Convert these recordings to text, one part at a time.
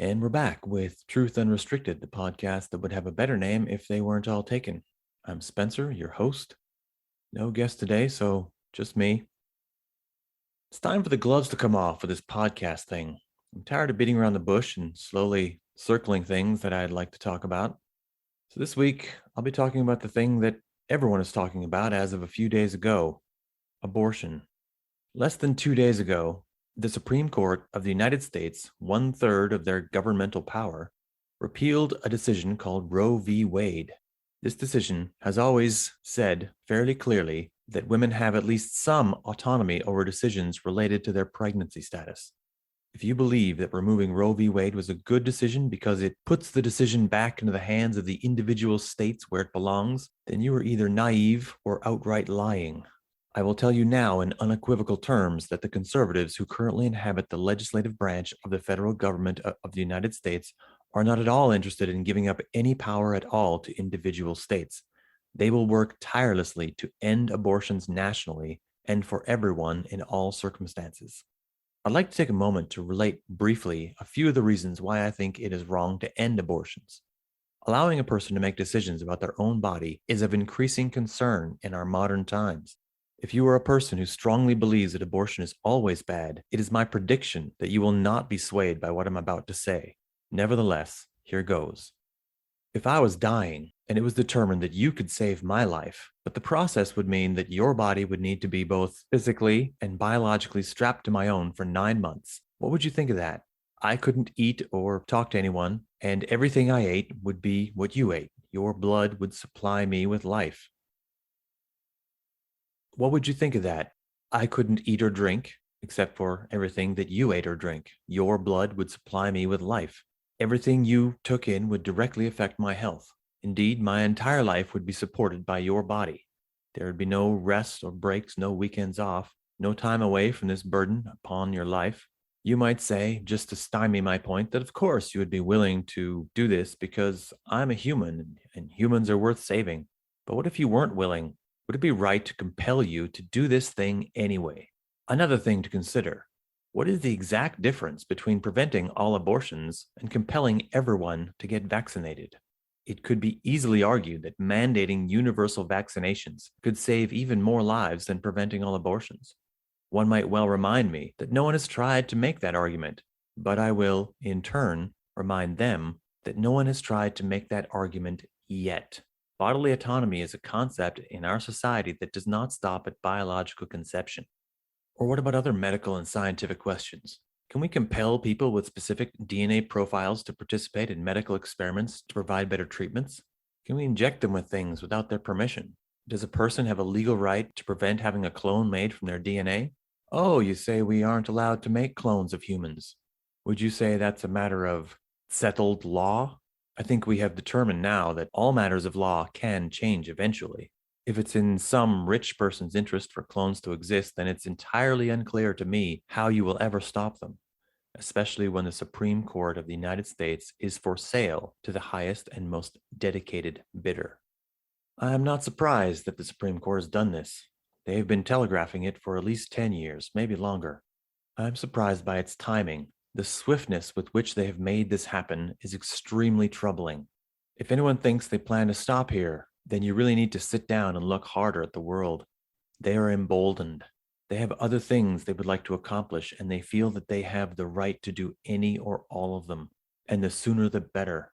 And we're back with Truth Unrestricted, the podcast that would have a better name if they weren't all taken. I'm Spencer, your host. No guest today, so just me. It's time for the gloves to come off for this podcast thing. I'm tired of beating around the bush and slowly circling things that I'd like to talk about. So this week, I'll be talking about the thing that everyone is talking about as of a few days ago: abortion. Less than 2 days ago, the Supreme Court of the United States, one-third of their governmental power, repealed a decision called Roe v. Wade. This decision has always said fairly clearly that women have at least some autonomy over decisions related to their pregnancy status. If you believe that removing Roe v. Wade was a good decision because it puts the decision back into the hands of the individual states where it belongs, then you are either naive or outright lying. I will tell you now in unequivocal terms that the conservatives who currently inhabit the legislative branch of the federal government of the United States are not at all interested in giving up any power at all to individual states. They will work tirelessly to end abortions nationally and for everyone in all circumstances. I'd like to take a moment to relate briefly a few of the reasons why I think it is wrong to end abortions. Allowing a person to make decisions about their own body is of increasing concern in our modern times. If you are a person who strongly believes that abortion is always bad, it is my prediction that you will not be swayed by what I'm about to say. Nevertheless, here goes. If I was dying and it was determined that you could save my life, but the process would mean that your body would need to be both physically and biologically strapped to my own for 9 months, what would you think of that? I couldn't eat or talk to anyone, and everything I ate would be what you ate. Your blood would supply me with life. What would you think of that? I couldn't eat or drink, except for everything that you ate or drank. Your blood would supply me with life. Everything you took in would directly affect my health. Indeed, my entire life would be supported by your body. There would be no rest or breaks, no weekends off, no time away from this burden upon your life. You might say, just to stymie my point, that of course you would be willing to do this because I'm a human and humans are worth saving. But what if you weren't willing? Would it be right to compel you to do this thing anyway? Another thing to consider: what is the exact difference between preventing all abortions and compelling everyone to get vaccinated? It could be easily argued that mandating universal vaccinations could save even more lives than preventing all abortions. One might well remind me that no one has tried to make that argument, but I will, in turn, remind them that no one has tried to make that argument yet. Bodily autonomy is a concept in our society that does not stop at biological conception. Or what about other medical and scientific questions? Can we compel people with specific DNA profiles to participate in medical experiments to provide better treatments? Can we inject them with things without their permission? Does a person have a legal right to prevent having a clone made from their DNA? Oh, you say we aren't allowed to make clones of humans. Would you say that's a matter of settled law? I think we have determined now that all matters of law can change eventually. If it's in some rich person's interest for clones to exist, then it's entirely unclear to me how you will ever stop them, especially when the Supreme Court of the United States is for sale to the highest and most dedicated bidder. I am not surprised that the Supreme Court has done this. They have been telegraphing it for at least 10 years, maybe longer. I'm surprised by its timing. The swiftness with which they have made this happen is extremely troubling. If anyone thinks they plan to stop here, then you really need to sit down and look harder at the world. They are emboldened. They have other things they would like to accomplish, and they feel that they have the right to do any or all of them. And the sooner the better.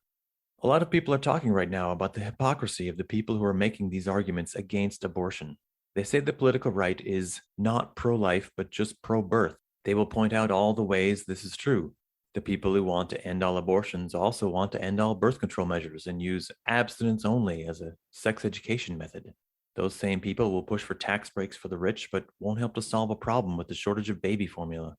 A lot of people are talking right now about the hypocrisy of the people who are making these arguments against abortion. They say the political right is not pro-life, but just pro-birth. They will point out all the ways this is true. The people who want to end all abortions also want to end all birth control measures and use abstinence only as a sex education method. Those same people will push for tax breaks for the rich, but won't help to solve a problem with the shortage of baby formula.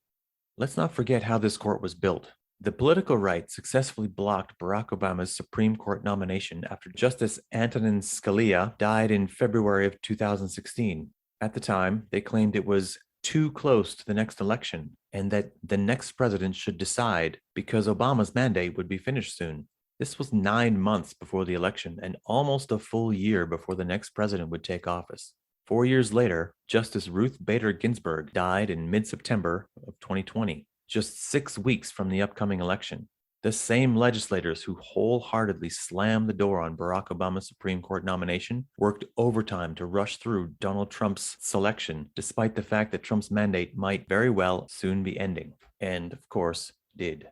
Let's not forget how this court was built. The political right successfully blocked Barack Obama's Supreme Court nomination after Justice Antonin Scalia died in February of 2016. At the time, they claimed it was too close to the next election and that the next president should decide because Obama's mandate would be finished soon. This was 9 months before the election and almost a full year before the next president would take office. 4 years later, Justice Ruth Bader Ginsburg died in mid-September of 2020, just 6 weeks from the upcoming election. The same legislators who wholeheartedly slammed the door on Barack Obama's Supreme Court nomination worked overtime to rush through Donald Trump's selection, despite the fact that Trump's mandate might very well soon be ending, and of course, did.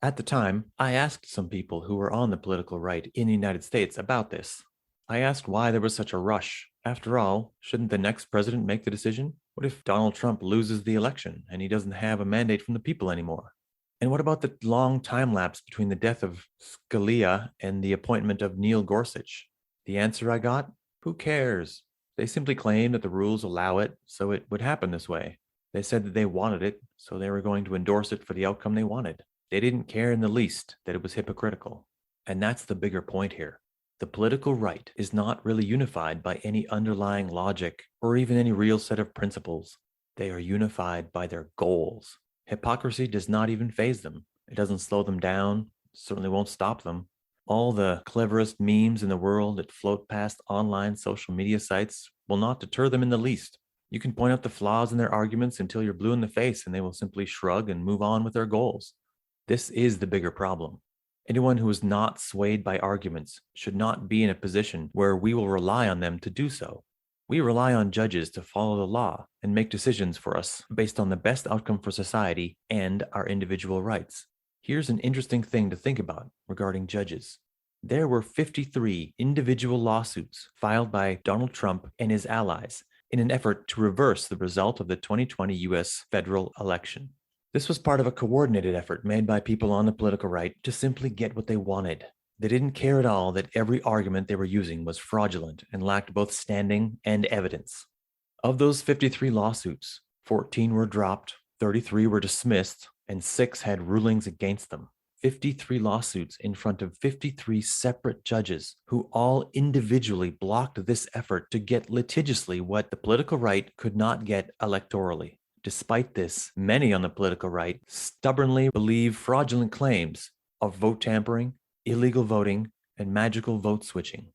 At the time, I asked some people who were on the political right in the United States about this. I asked why there was such a rush. After all, shouldn't the next president make the decision? What if Donald Trump loses the election and he doesn't have a mandate from the people anymore? And what about the long time lapse between the death of Scalia and the appointment of Neil Gorsuch? The answer I got? Who cares? They simply claimed that the rules allow it, so it would happen this way. They said that they wanted it, so they were going to endorse it for the outcome they wanted. They didn't care in the least that it was hypocritical. And that's the bigger point here. The political right is not really unified by any underlying logic or even any real set of principles. They are unified by their goals. Hypocrisy does not even faze them. It doesn't slow them down, certainly won't stop them. All the cleverest memes in the world that float past online social media sites will not deter them in the least. You can point out the flaws in their arguments until you're blue in the face, and they will simply shrug and move on with their goals. This is the bigger problem. Anyone who is not swayed by arguments should not be in a position where we will rely on them to do so. We rely on judges to follow the law and make decisions for us based on the best outcome for society and our individual rights. Here's an interesting thing to think about regarding judges. There were 53 individual lawsuits filed by Donald Trump and his allies in an effort to reverse the result of the 2020 US federal election. This was part of a coordinated effort made by people on the political right to simply get what they wanted. They didn't care at all that every argument they were using was fraudulent and lacked both standing and evidence. Of those 53 lawsuits, 14 were dropped, 33 were dismissed, and 6 had rulings against them. 53 lawsuits in front of 53 separate judges who all individually blocked this effort to get litigiously what the political right could not get electorally. Despite this, many on the political right stubbornly believe fraudulent claims of vote tampering, illegal voting, and magical vote switching.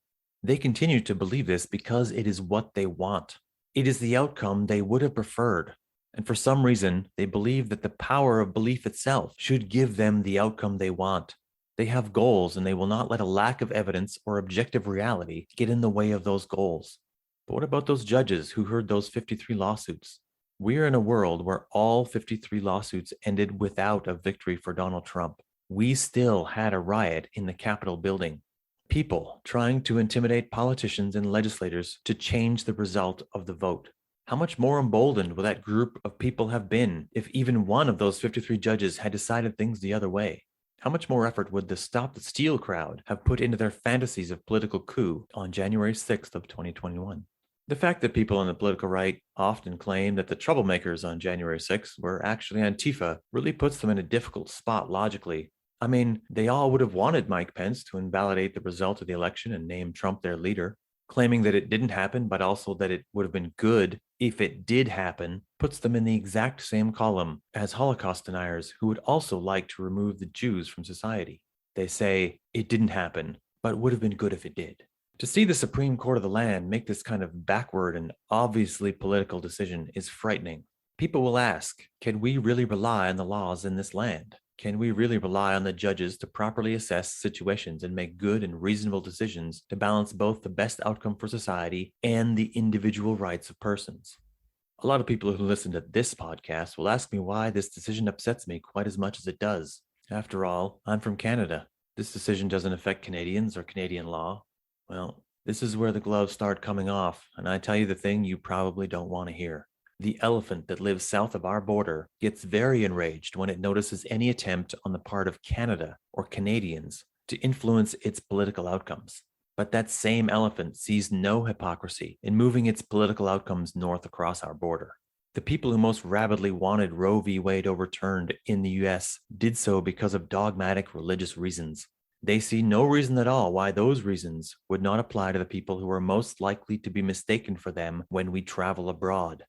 They continue to believe this because it is what they want. It is the outcome they would have preferred. And for some reason, they believe that the power of belief itself should give them the outcome they want. They have goals, and they will not let a lack of evidence or objective reality get in the way of those goals. But what about those judges who heard those 53 lawsuits? We're in a world where all 53 lawsuits ended without a victory for Donald Trump. We still had a riot in the Capitol building. People trying to intimidate politicians and legislators to change the result of the vote. How much more emboldened would that group of people have been if even one of those 53 judges had decided things the other way? How much more effort would the Stop the Steal crowd have put into their fantasies of political coup on January 6th of 2021? The fact that people on the political right often claim that the troublemakers on January 6th were actually Antifa really puts them in a difficult spot logically. I mean, they all would have wanted Mike Pence to invalidate the result of the election and name Trump their leader. Claiming that it didn't happen, but also that it would have been good if it did happen, puts them in the exact same column as Holocaust deniers who would also like to remove the Jews from society. They say it didn't happen, but it would have been good if it did. To see the Supreme Court of the land make this kind of backward and obviously political decision is frightening. People will ask, can we really rely on the laws in this land? Can we really rely on the judges to properly assess situations and make good and reasonable decisions to balance both the best outcome for society and the individual rights of persons? A lot of people who listen to this podcast will ask me why this decision upsets me quite as much as it does. After all, I'm from Canada. This decision doesn't affect Canadians or Canadian law. Well, this is where the gloves start coming off, and I tell you the thing you probably don't want to hear. The elephant that lives south of our border gets very enraged when it notices any attempt on the part of Canada or Canadians to influence its political outcomes. But that same elephant sees no hypocrisy in moving its political outcomes north across our border. The people who most rabidly wanted Roe v. Wade overturned in the US did so because of dogmatic religious reasons. They see no reason at all why those reasons would not apply to the people who are most likely to be mistaken for them when we travel abroad.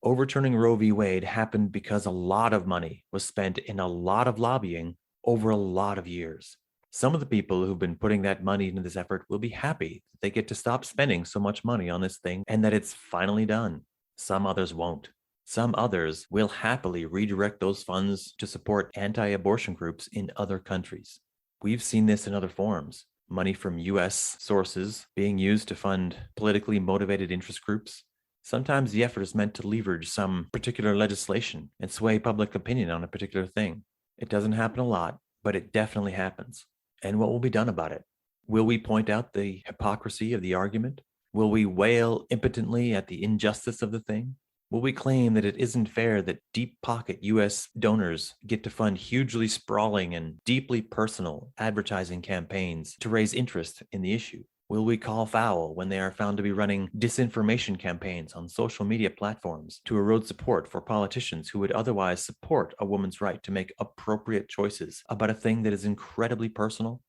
Overturning Roe v. Wade happened because a lot of money was spent in a lot of lobbying over a lot of years. Some of the people who've been putting that money into this effort will be happy that they get to stop spending so much money on this thing and that it's finally done. Some others won't. Some others will happily redirect those funds to support anti-abortion groups in other countries. We've seen this in other forms. Money from US sources being used to fund politically motivated interest groups. Sometimes the effort is meant to leverage some particular legislation and sway public opinion on a particular thing. It doesn't happen a lot, but it definitely happens. And what will be done about it? Will we point out the hypocrisy of the argument? Will we wail impotently at the injustice of the thing? Will we claim that it isn't fair that deep pocket US donors get to fund hugely sprawling and deeply personal advertising campaigns to raise interest in the issue? Will we call foul when they are found to be running disinformation campaigns on social media platforms to erode support for politicians who would otherwise support a woman's right to make appropriate choices about a thing that is incredibly personal?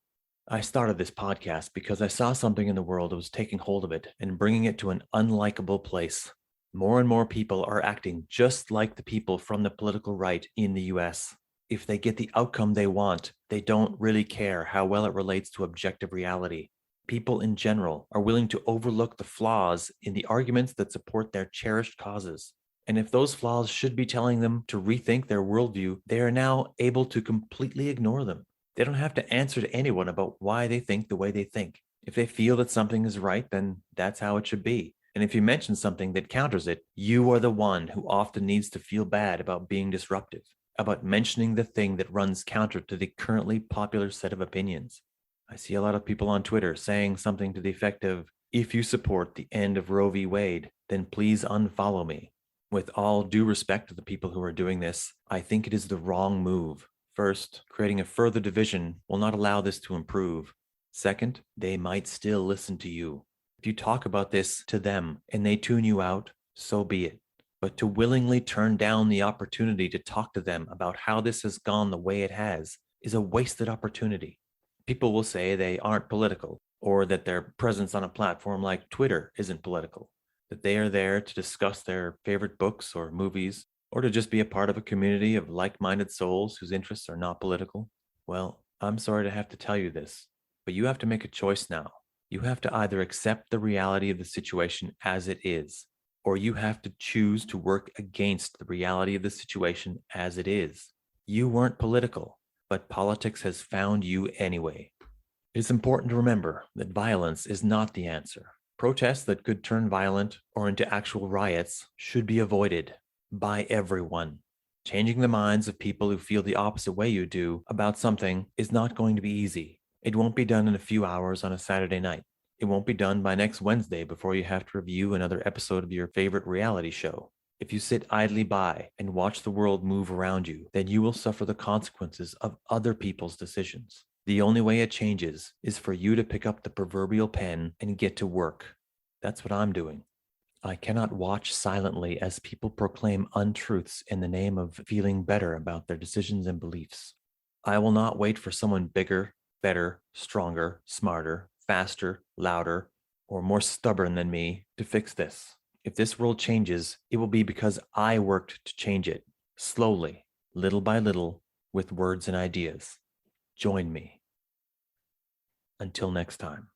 I started this podcast because I saw something in the world that was taking hold of it and bringing it to an unlikable place. More and more people are acting just like the people from the political right in the US. If they get the outcome they want, they don't really care how well it relates to objective reality. People in general are willing to overlook the flaws in the arguments that support their cherished causes. And if those flaws should be telling them to rethink their worldview, they are now able to completely ignore them. They don't have to answer to anyone about why they think the way they think. If they feel that something is right, then that's how it should be. And if you mention something that counters it, you are the one who often needs to feel bad about being disruptive, about mentioning the thing that runs counter to the currently popular set of opinions. I see a lot of people on Twitter saying something to the effect of, if you support the end of Roe v. Wade, then please unfollow me. With all due respect to the people who are doing this, I think it is the wrong move. First, creating a further division will not allow this to improve. Second, they might still listen to you. If you talk about this to them and they tune you out, so be it. But to willingly turn down the opportunity to talk to them about how this has gone the way it has is a wasted opportunity. People will say they aren't political, or that their presence on a platform like Twitter isn't political, that they are there to discuss their favorite books or movies, or to just be a part of a community of like-minded souls whose interests are not political. Well, I'm sorry to have to tell you this, but you have to make a choice now. You have to either accept the reality of the situation as it is, or you have to choose to work against the reality of the situation as it is. You weren't political, but politics has found you anyway. It is important to remember that violence is not the answer. Protests that could turn violent or into actual riots should be avoided by everyone. Changing the minds of people who feel the opposite way you do about something is not going to be easy. It won't be done in a few hours on a Saturday night. It won't be done by next Wednesday before you have to review another episode of your favorite reality show. If you sit idly by and watch the world move around you, then you will suffer the consequences of other people's decisions. The only way it changes is for you to pick up the proverbial pen and get to work. That's what I'm doing. I cannot watch silently as people proclaim untruths in the name of feeling better about their decisions and beliefs. I will not wait for someone bigger, better, stronger, smarter, faster, louder, or more stubborn than me to fix this. If this world changes, it will be because I worked to change it, slowly, little by little, with words and ideas. Join me. Until next time.